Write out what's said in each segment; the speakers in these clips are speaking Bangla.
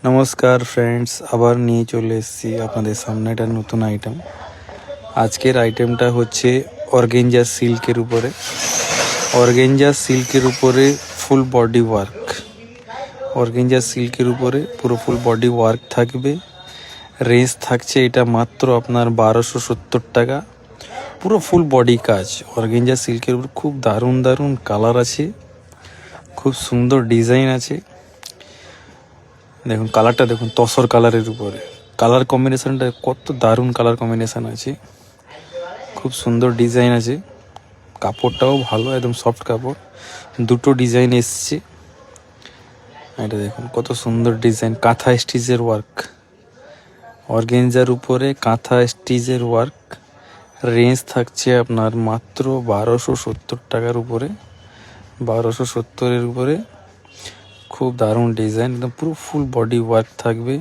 নমস্কার ফ্রেন্ডস, আবার নিয়ে চলে এসেছি আপনাদের সামনে একটা নতুন আইটেম। আজকের আইটেমটা হচ্ছে অর্গেঞ্জা সিল্কের উপরে। অর্গেঞ্জা সিল্কের উপরে ফুল বডি ওয়ার্ক। অর্গেঞ্জা সিল্কের উপরে পুরো ফুল বডি ওয়ার্ক থাকবে। রেঞ্জ থাকছে এটা মাত্র আপনার 1270 টাকা। পুরো ফুল বডি কাজ। অর্গেঞ্জা সিল্কের উপর খুব দারুণ দারুণ কালার আছে, খুব সুন্দর ডিজাইন আছে। দেখুন কালারটা, দেখুন তসর কালারের উপরে কালার কম্বিনেশনটা কত দারুণ কালার কম্বিনেশন আছে, খুব সুন্দর ডিজাইন আছে। কাপড়টাও ভালো, একদম সফট কাপড়। দুটো ডিজাইন এসছে, এটা দেখুন কত সুন্দর ডিজাইন। কাঁথা স্টিচের ওয়ার্ক, অর্গেঞ্জার উপরে কাঁথা স্টিচের ওয়ার্ক। রেঞ্জ থাকছে আপনার মাত্র 1270 টাকার উপরে। 1270-এর উপরে খুব দারুণ ডিজাইন, একদম পুরো ফুল বডি ওয়ার্ক থাকবে।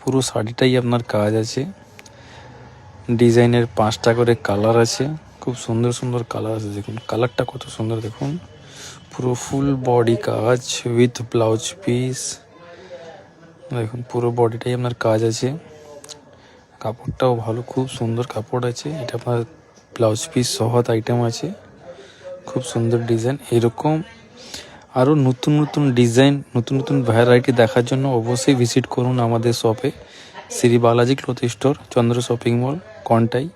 পুরো শাড়িটাই আপনার কাজ আছে। ডিজাইনের 5টা করে কালার আছে, খুব সুন্দর সুন্দর কালার আছে। দেখুন কালারটা কত সুন্দর, দেখুন পুরো ফুল বডি কাজ উইথ ব্লাউজ পিস। দেখুন পুরো বডিটাই আপনার কাজ আছে। কাপড়টাও ভালো, খুব সুন্দর কাপড় আছে। এটা আপনার ব্লাউজ পিস সহ আইটেম আছে, খুব সুন্দর ডিজাইন। এরকম আরও নতুন নতুন ডিজাইন, নতুন নতুন ভ্যারাইটি দেখার জন্য অবশ্যই ভিজিট করুন আমাদের শপে, শ্রী বালাজি ক্লথ স্টোর, চন্দ্র শপিং মল, কন্টাই।